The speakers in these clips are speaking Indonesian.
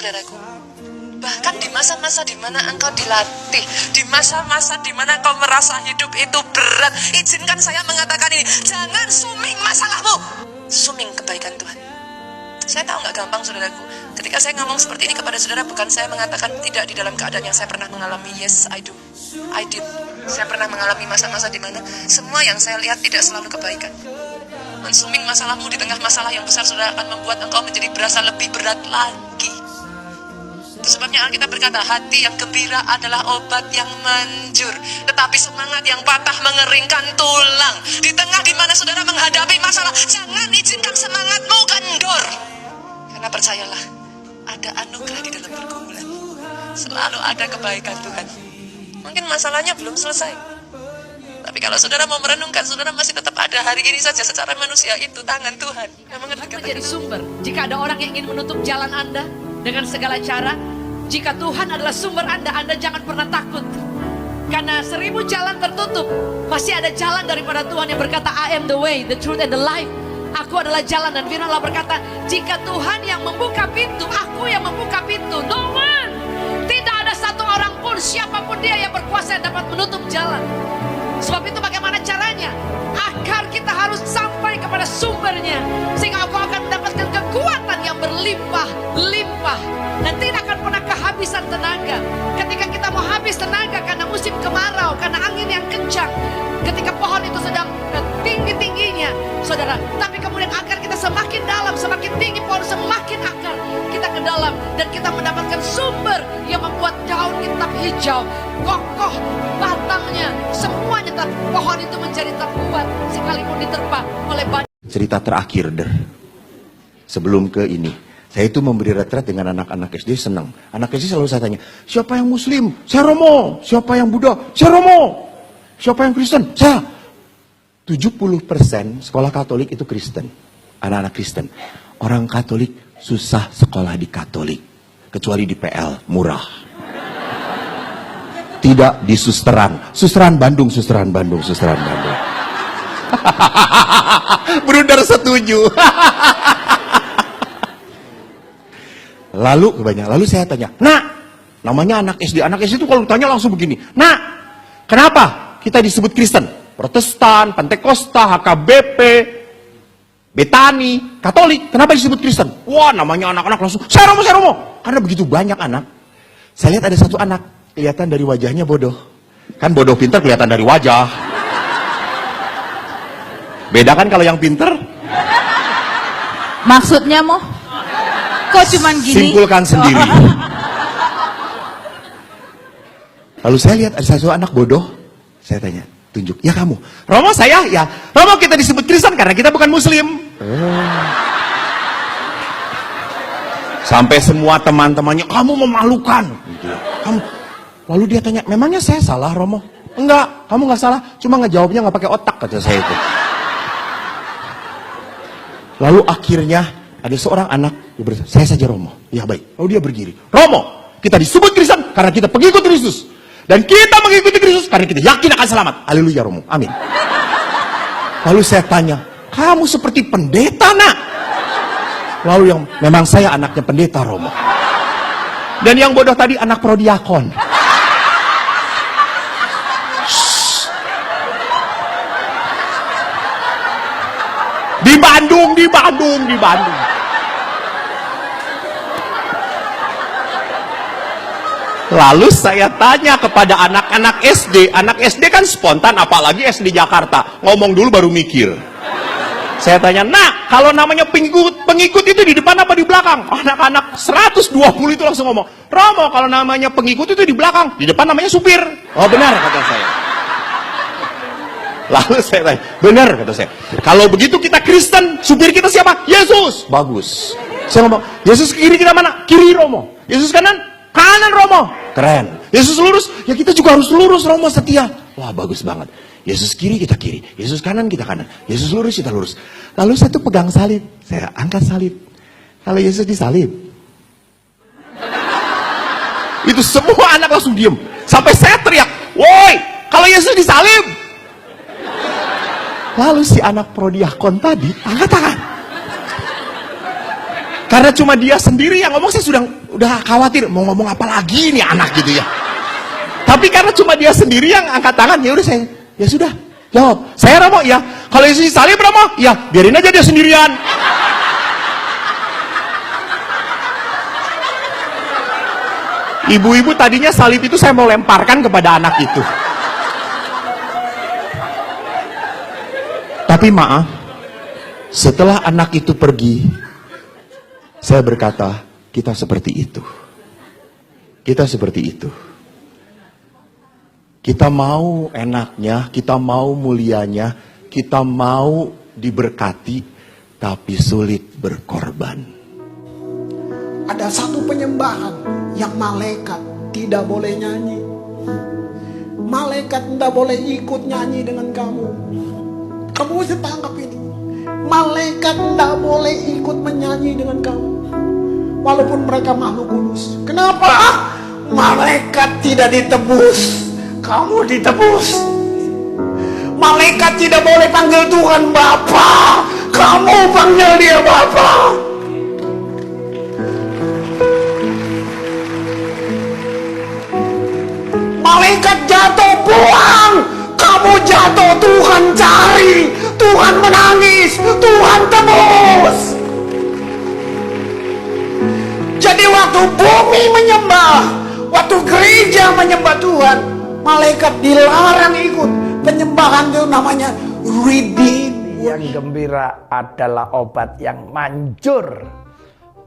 saudaraku. Bahkan di masa-masa di mana engkau dilatih, di masa-masa di mana engkau merasa hidup itu berat, izinkan saya mengatakan ini, jangan suming masalahmu, suming kebaikan Tuhan. Saya tahu nggak gampang saudaraku. Ketika saya ngomong seperti ini kepada saudara, bukan saya mengatakan tidak di dalam keadaan yang saya pernah mengalami. Yes, I do. I did. Saya pernah mengalami masa-masa di mana semua yang saya lihat tidak selalu kebaikan. Mensuming masalahmu di tengah masalah yang besar, saudara, akan membuat engkau menjadi berasa lebih berat lagi. Itu sebabnya Alkitab berkata, hati yang gembira adalah obat yang manjur, tetapi semangat yang patah mengeringkan tulang. Di tengah di mana saudara menghadapi masalah, jangan izinkan semangatmu kendor. Karena percayalah, ada anugerah di dalam pergumulan. Selalu ada kebaikan Tuhan. Mungkin masalahnya belum selesai, tapi kalau saudara mau merenungkan, saudara masih tetap ada hari ini saja secara manusia itu tangan Tuhan yang menjadi sumber. Jika ada orang yang ingin menutup jalan Anda dengan segala cara, jika Tuhan adalah sumber Anda jangan pernah takut. Karena 1000 jalan tertutup, masih ada jalan daripada Tuhan yang berkata, I am the way, the truth, and the life. Aku adalah jalan. Dan firman Allah berkata, jika Tuhan yang membuka pintu, aku yang membuka pintu. No one. Tidak ada satu orang pun, siapapun dia yang berkuasa yang dapat menutup jalan. Sebab itu bagaimana caranya? Agar kita harus sampai kepada sumbernya, sehingga engkau akan mendapatkan kekuatan yang berlimpah-limpah dan tidak akan pernah kehabisan tenaga. Ketika kita mau habis tenaga karena musim kemarau, karena angin yang kencang, ketika pohon itu sedang tinggi-tingginya, saudara, tapi kemudian akar kita semakin dalam, semakin tinggi pohon, semakin akar kita ke dalam, dan kita mendapatkan sumber yang membuat daun tetap hijau, kokoh batangnya, semuanya tetap, pohon itu menjadi tetap kuat sekalipun diterpa oleh badai. Cerita terakhir, sebelum ke ini, saya itu memberi retret dengan anak-anak SD, senang. Anak SD selalu saya tanya, siapa yang Muslim? Saya Romo. Siapa yang Buddha? Saya Romo. Siapa yang Kristen? Saya. 70% sekolah Katolik itu Kristen, anak-anak Kristen. Orang Katolik susah sekolah di Katolik, kecuali di PL, murah. Tidak di Susteran Bandung. Bruder setuju. Lalu saya tanya, nak, namanya anak SD itu kalau tanya langsung begini, nak, kenapa kita disebut Kristen? Protestan, Pentakosta, HKBP, Betani, Katolik, kenapa disebut Kristen? Wah, namanya anak-anak langsung, saya Romo. Karena begitu banyak anak. Saya lihat ada satu anak, kelihatan dari wajahnya bodoh. Kan bodoh pintar kelihatan dari wajah. Beda kan kalau yang pintar? Maksudnya mau? Kok cuman gini? Simpulkan sendiri. Lalu saya lihat ada satu anak bodoh, saya tanya, tunjuk, ya kamu. Romo saya, ya. Romo kita disebut Kristen karena kita bukan Muslim. Sampai semua teman-temannya, kamu memalukan. Kamu. Lalu dia tanya, memangnya saya salah Romo? Enggak, kamu nggak salah. Cuma ngejawabnya nggak pakai otak, kata saya itu. Lalu akhirnya ada seorang anak, saya saja Romo. Ya baik. Lalu dia berdiri. Romo, kita disebut Kristen karena kita pengikut Kristus. Dan kita mengikuti Kristus karena kita yakin akan selamat. Haleluya Romo. Amin. Lalu saya tanya, kamu seperti pendeta nak? Lalu yang, memang saya anaknya pendeta Romo. Dan yang bodoh tadi anak prodiakon. Di Bandung. Lalu saya tanya kepada anak-anak SD. Anak SD kan spontan, apalagi SD Jakarta. Ngomong dulu baru mikir. Saya tanya, nak, kalau namanya pengikut itu di depan apa di belakang? Anak-anak 120 itu langsung ngomong, Romo, kalau namanya pengikut itu di belakang, di depan namanya supir. Oh benar, kata saya. Lalu saya tanya, benar, kata saya. Kalau begitu kita Kristen, supir kita siapa? Yesus. Bagus. Saya ngomong, Yesus kiri kita mana? Kiri Romo. Yesus kanan? Kanan Romo. Keren. Yesus lurus, ya kita juga harus lurus Romo, setia. Wah bagus banget. Yesus kiri kita kiri, Yesus kanan kita kanan, Yesus lurus kita lurus. Lalu saya tuh pegang salib, saya angkat salib. Kalau Yesus disalib, itu semua anak langsung diem. Sampai saya teriak, woi, kalau Yesus disalib. Lalu si anak prodiakon tadi angkat tangan. Karena cuma dia sendiri yang ngomong, saya udah khawatir mau ngomong apa lagi nih anak gitu ya. Tapi karena cuma dia sendiri yang angkat tangan, ya udah saya, ya sudah, jawab. Saya Romo, ya. Kalau Yesus salib Romo, ya biarin aja dia sendirian. Ibu-ibu tadinya salib itu saya mau lemparkan kepada anak itu. Tapi maaf, setelah anak itu pergi, saya berkata, kita seperti itu. Kita seperti itu. Kita mau enaknya, kita mau mulianya, kita mau diberkati, tapi sulit berkorban. Ada satu penyembahan yang malaikat tidak boleh nyanyi. Malaikat tidak boleh ikut nyanyi dengan kamu. Kamu mesti tangkap ini. Malaikat tidak boleh ikut menyanyi dengan kamu. Walaupun mereka makhluk kudus. Kenapa? Malaikat tidak ditebus. Kamu ditebus. Malaikat tidak boleh panggil Tuhan Bapa. Kamu panggil dia Bapa. Malaikat jatuh buang. Kamu jatuh, Tuhan cari. Tuhan menangis. Tuhan tebus. Jadi waktu bumi menyembah, waktu gereja menyembah Tuhan, malaikat dilarang ikut. Penyembahan itu namanya redeem. Yang gembira adalah obat yang manjur.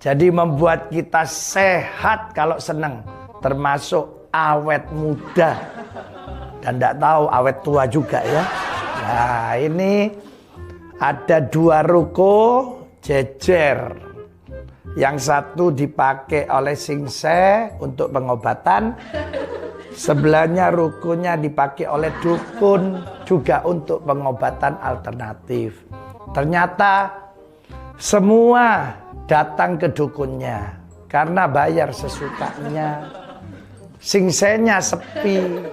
Jadi membuat kita sehat kalau senang. Termasuk awet muda. Dan tidak tahu awet tua juga ya. Nah ini ada 2 ruko jejer. Yang satu dipakai oleh Singse untuk pengobatan. Sebelahnya rukunnya dipakai oleh dukun juga untuk pengobatan alternatif. Ternyata semua datang ke dukunnya karena bayar sesukanya. Singsenya sepi.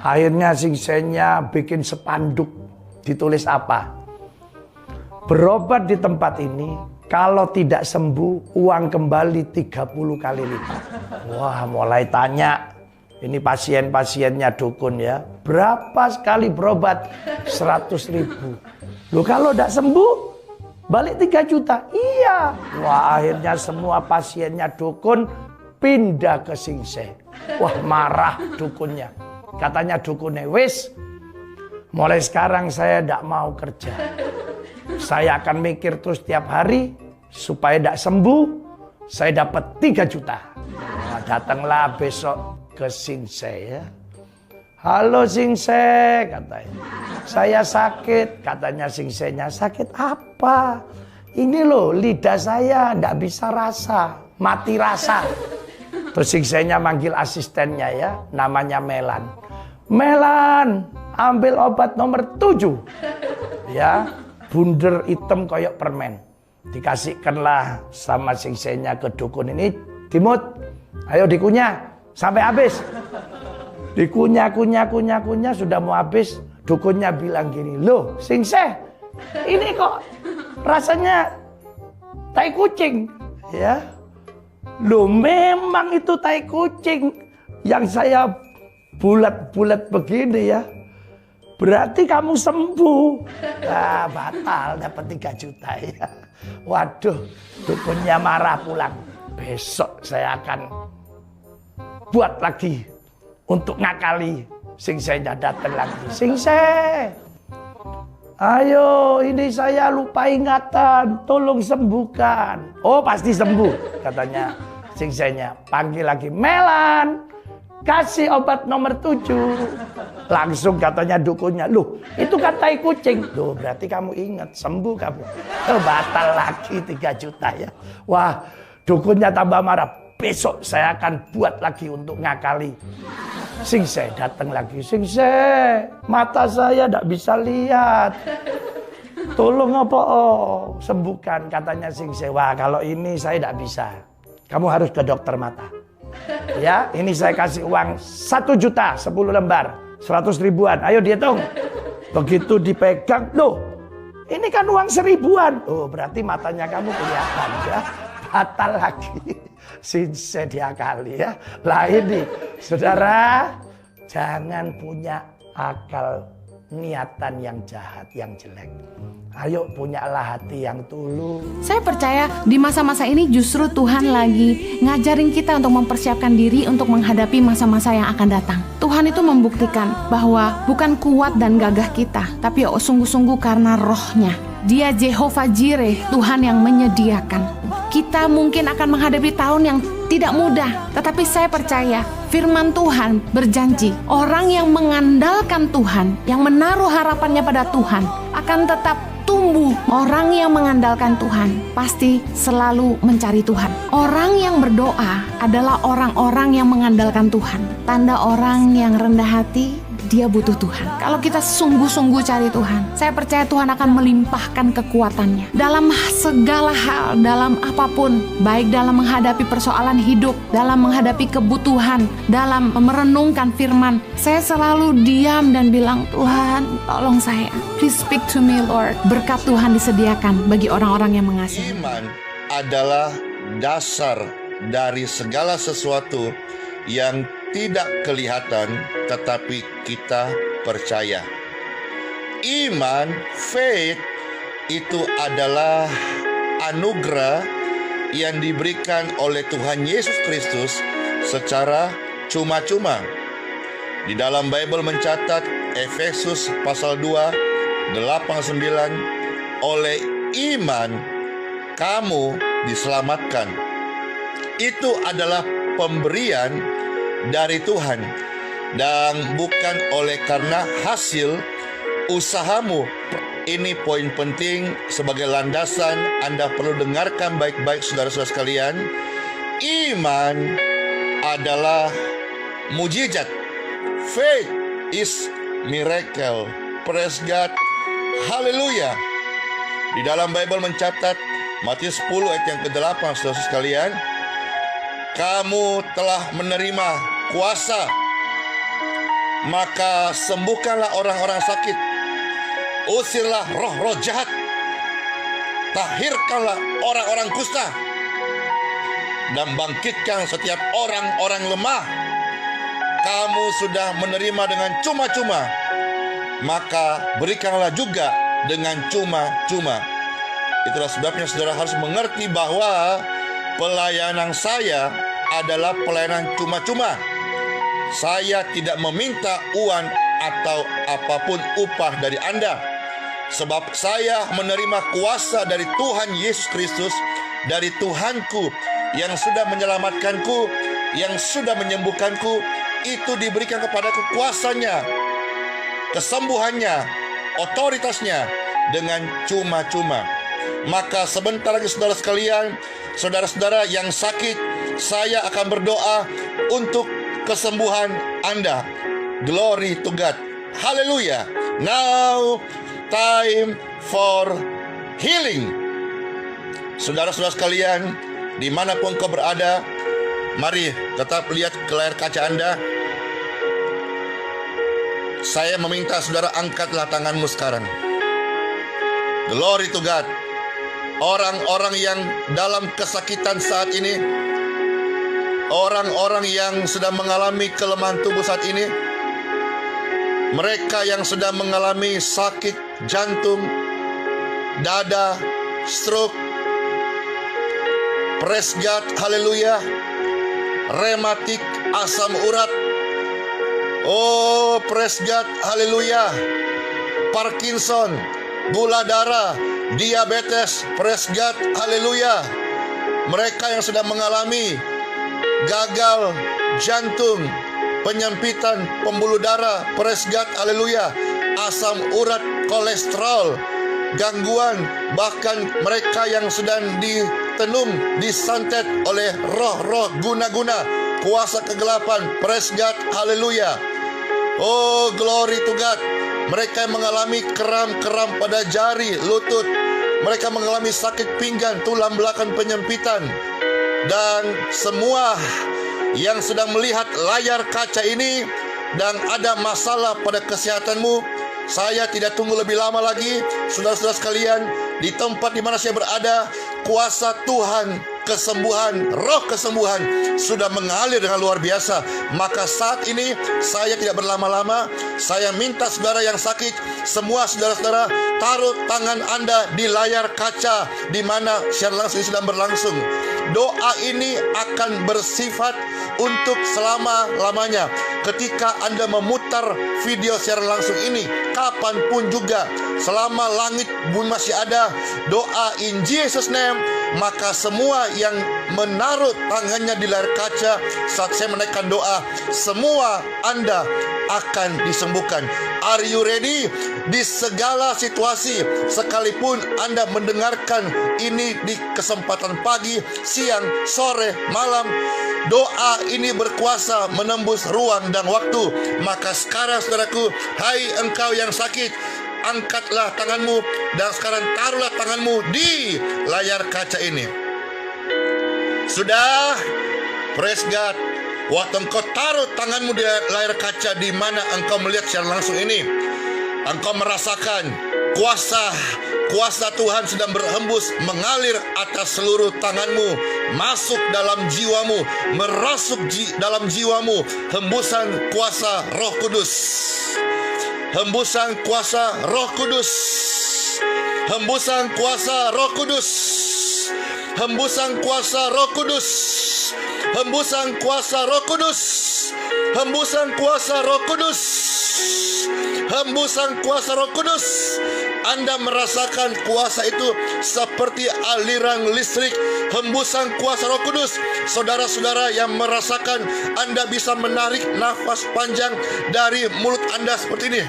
Akhirnya singsenya bikin spanduk. Ditulis apa? Berobat di tempat ini, kalau tidak sembuh, uang kembali 30 kali lipat. Wah, mulai tanya. Ini pasien-pasiennya dukun ya. Berapa sekali berobat? 100.000. Loh kalau tidak sembuh, balik 3 juta. Iya. Wah akhirnya semua pasiennya dukun pindah ke Singse. Wah marah dukunnya. Katanya dukunnya, wis mulai sekarang saya tidak mau kerja. Saya akan mikir terus tiap hari. Supaya tidak sembuh, saya dapat 3 juta. Nah, datanglah besok ke Singse ya. Halo Singse katanya. Saya sakit. Katanya Singsenya, sakit apa? Ini loh lidah saya tidak bisa rasa. Mati rasa. Terus Singsenya manggil asistennya ya. Namanya Melan. Melan ambil obat nomor 7. Ya. Bunder hitam kayak permen. Dikasihkanlah sama Singsenya ke dukun ini. Dimut. Ayo dikunyah. Sampai habis. Dikunyah, sudah mau habis. Dukunnya bilang gini, loh Singse, ini kok rasanya tai kucing. Ya, loh memang itu tai kucing. Yang saya bulat-bulat begini ya. Berarti kamu sembuh. Nah, batal dapat 3 juta ya. Waduh, dukunnya marah pulang. Besok saya akan buat lagi untuk ngakali. Singsenya datang lagi. Singse, ayo ini saya lupa ingatan, tolong sembuhkan. Oh pasti sembuh katanya Singsenya. Panggil lagi Melan, kasih obat nomor 7. Langsung katanya dukunnya, loh itu kan tai kucing. Loh berarti kamu ingat, sembuh kamu. Oh, batal lagi 3 juta ya. Wah dukunnya tambah marah. Besok saya akan buat lagi untuk ngakali. Singse datang lagi. Singse, mata saya tidak bisa lihat. Tolong apa? Oh, sembuhkan katanya Singse. Wah kalau ini saya tidak bisa. Kamu harus ke dokter mata. Ya, ini saya kasih uang 1 juta 10 lembar. 100 ribuan. Ayo dihitung. Begitu dipegang. Loh, ini kan uang 1000-an. Oh berarti matanya kamu kelihatan ya. fatal lagi. Sinse diakali ya. Lah ini, saudara, jangan punya akal niatan yang jahat, yang jelek. Ayo punyalah hati yang tulus. Saya percaya di masa-masa ini justru Tuhan lagi ngajarin kita untuk mempersiapkan diri untuk menghadapi masa-masa yang akan datang. Tuhan itu membuktikan bahwa bukan kuat dan gagah kita, tapi sungguh-sungguh karena rohnya. Dia Jehovah Jireh, Tuhan yang menyediakan. Kita mungkin akan menghadapi tahun yang tidak mudah, tetapi saya percaya firman Tuhan berjanji, orang yang mengandalkan Tuhan, yang menaruh harapannya pada Tuhan, akan tetap tumbuh. Orang yang mengandalkan Tuhan pasti selalu mencari Tuhan. Orang yang berdoa adalah orang-orang yang mengandalkan Tuhan. Tanda orang yang rendah hati, dia butuh Tuhan. Kalau kita sungguh-sungguh cari Tuhan, saya percaya Tuhan akan melimpahkan kekuatannya dalam segala hal, dalam apapun, baik dalam menghadapi persoalan hidup, dalam menghadapi kebutuhan, dalam merenungkan firman. Saya selalu diam dan bilang, Tuhan, tolong saya. Please speak to me, Lord. Berkat Tuhan disediakan bagi orang-orang yang mengasihi. Iman adalah dasar dari segala sesuatu yang tidak kelihatan tetapi kita percaya. Iman, faith, itu adalah anugerah yang diberikan oleh Tuhan Yesus Kristus secara cuma-cuma. Di dalam Bible mencatat Efesus pasal 2, 8-9, oleh iman kamu diselamatkan. Itu adalah pemberian dari Tuhan dan bukan oleh karena hasil usahamu. Ini poin penting sebagai landasan. Anda perlu dengarkan baik-baik, saudara-saudara sekalian. Iman adalah mujizat. Faith is miracle. Praise God. Haleluya. Di dalam Bible mencatat Matius 10 ayat yang ke-8, saudara sekalian, kamu telah menerima kuasa, maka sembuhkanlah orang-orang sakit, usirlah roh-roh jahat, tahirkanlah orang-orang kusta, dan bangkitkan setiap orang-orang lemah. Kamu sudah menerima dengan cuma-cuma, maka berikanlah juga dengan cuma-cuma. Itulah sebabnya saudara harus mengerti bahwa pelayanan saya adalah pelayanan cuma-cuma. Saya tidak meminta uang atau apapun upah dari Anda, sebab saya menerima kuasa dari Tuhan Yesus Kristus, dari Tuhanku yang sudah menyelamatkanku, yang sudah menyembuhkanku. Itu diberikan kepadaku kuasanya, kesembuhannya, otoritasnya dengan cuma-cuma. Maka sebentar lagi saudara sekalian, saudara-saudara yang sakit, saya akan berdoa untuk kesembuhan Anda. Glory to God. Haleluya. Now time for healing. Saudara-saudara sekalian, dimanapun kau berada, mari tetap lihat ke layar kaca Anda. Saya meminta saudara angkatlah tanganmu sekarang. Glory to God. Orang-orang yang dalam kesakitan saat ini, orang-orang yang sedang mengalami kelemahan tubuh saat ini, mereka yang sedang mengalami sakit jantung, dada, stroke, praise God, haleluya, rematik, asam urat, oh praise God, haleluya, Parkinson, gula darah, diabetes, praise God, haleluya. Mereka yang sedang mengalami gagal jantung, penyempitan pembuluh darah, praise God, haleluya, asam urat, kolesterol, gangguan, bahkan mereka yang sedang ditenung, disantet oleh roh-roh guna-guna, kuasa kegelapan, praise God, haleluya. Oh, glory to God. Mereka yang mengalami kram-kram pada jari, lutut, mereka mengalami sakit pinggang, tulang belakang penyempitan, dan semua yang sedang melihat layar kaca ini dan ada masalah pada kesehatanmu, saya tidak tunggu lebih lama lagi, saudara-saudara sekalian, di tempat di mana saya berada, kuasa Tuhan, kesembuhan, roh kesembuhan sudah mengalir dengan luar biasa. Maka saat ini saya tidak berlama-lama, saya minta saudara yang sakit, semua saudara-saudara taruh tangan Anda di layar kaca di mana siaran langsung sedang berlangsung. Doa ini akan bersifat untuk selama-lamanya. Ketika Anda memutar video siaran langsung ini, kapanpun juga, selama langit bumi masih ada, doa in Jesus name, maka semua yang menaruh tangannya di layar kaca saat saya menaikkan doa, semua Anda akan disembuhkan. Are you ready? Di segala situasi, sekalipun Anda mendengarkan ini di kesempatan pagi, siang, sore, malam, doa ini berkuasa menembus ruang dan waktu. Maka sekarang saudaraku, hai engkau yang sakit, angkatlah tanganmu dan sekarang taruhlah tanganmu di layar kaca ini. Sudah? Praise God. Waktu engkau taruh tanganmu di layar kaca di mana engkau melihat secara langsung ini, engkau merasakan kuasa Tuhan sedang berhembus mengalir atas seluruh tanganmu, masuk dalam jiwamu, merasuk dalam jiwamu, hembusan kuasa Roh Kudus. Hembusan kuasa Roh Kudus. Hembusan kuasa Roh Kudus. Hembusan kuasa Roh Kudus. Hembusan kuasa Roh Kudus. Hembusan kuasa Roh Kudus. Hembusan kuasa Roh Kudus. Anda merasakan kuasa itu seperti aliran listrik. Hembusan kuasa Roh Kudus. Saudara-saudara yang merasakan, Anda bisa menarik nafas panjang dari mulut Anda seperti ini.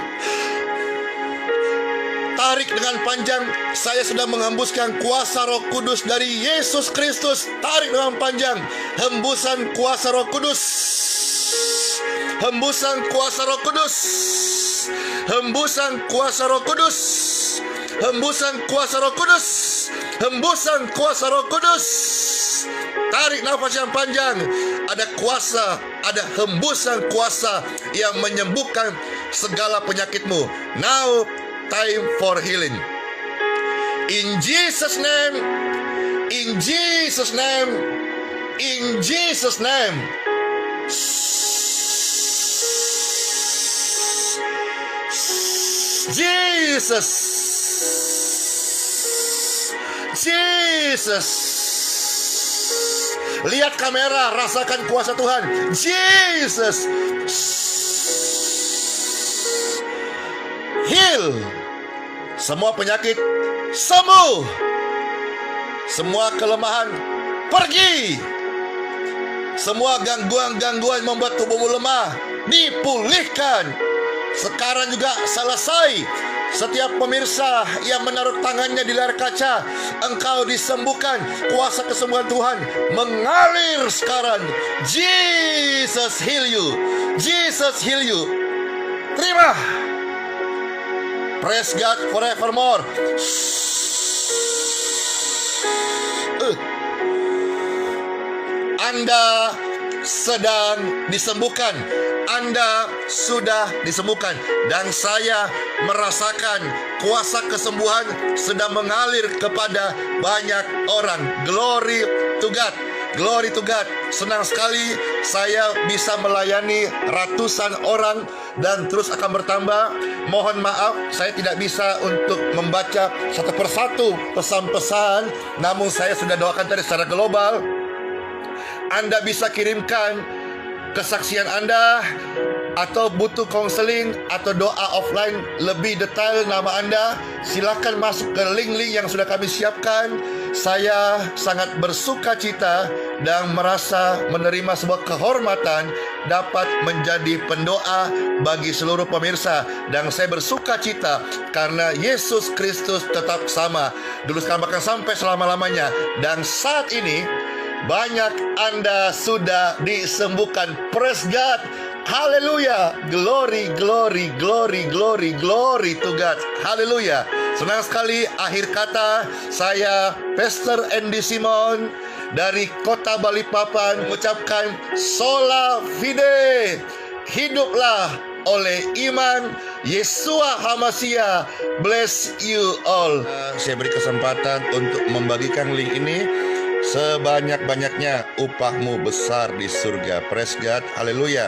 Tarik dengan panjang. Saya sudah menghembuskan kuasa Roh Kudus dari Yesus Kristus. Tarik dengan panjang. Hembusan kuasa Roh Kudus. Hembusan kuasa Roh Kudus. Hembusan kuasa Roh Kudus. Hembusan kuasa Roh Kudus. Hembusan kuasa Roh Kudus. Tarik nafas yang panjang. Ada kuasa, ada hembusan kuasa yang menyembuhkan segala penyakitmu. Now time for healing. In Jesus name, in Jesus name, in Jesus name. Jesus. Jesus. Lihat kamera, rasakan kuasa Tuhan. Jesus. Heal. Semua penyakit sembuh. Semua kelemahan pergi. Semua gangguan-gangguan membuat tubuhmu lemah dipulihkan. Sekarang juga selesai. Setiap pemirsa yang menaruh tangannya di layar kaca, engkau disembuhkan. Kuasa kesembuhan Tuhan mengalir sekarang. Jesus heal you. Jesus heal you. Terima. Praise God forevermore. Anda sedang disembuhkan. Anda sudah disembuhkan. Dan saya merasakan kuasa kesembuhan sedang mengalir kepada banyak orang. Glory to God. Glory to God. Senang sekali saya bisa melayani ratusan orang dan terus akan bertambah. Mohon maaf, saya tidak bisa untuk membaca satu persatu pesan-pesan, namun saya sudah doakan tadi secara global. Anda bisa kirimkan kesaksian Anda, atau butuh konseling atau doa offline lebih detail nama Anda, silakan masuk ke link-link yang sudah kami siapkan. Saya sangat bersuka cita dan merasa menerima sebuah kehormatan dapat menjadi pendoa bagi seluruh pemirsa. Dan saya bersuka cita karena Yesus Kristus tetap sama, dulu sekarang bahkan sampai selama-lamanya. Dan saat ini banyak Anda sudah disembuhkan. Praise God. Haleluya. Glory, glory, glory, glory, glory to God. Haleluya. Senang sekali akhir kata saya, Pastor Andy Simon dari Kota Balikpapan, mengucapkan Sola Fide. Hiduplah oleh iman. Yeshua HaMashiach bless you all. Saya beri kesempatan untuk membagikan link ini. sebanyak-banyaknya upahmu besar di surga. Praise God, haleluya.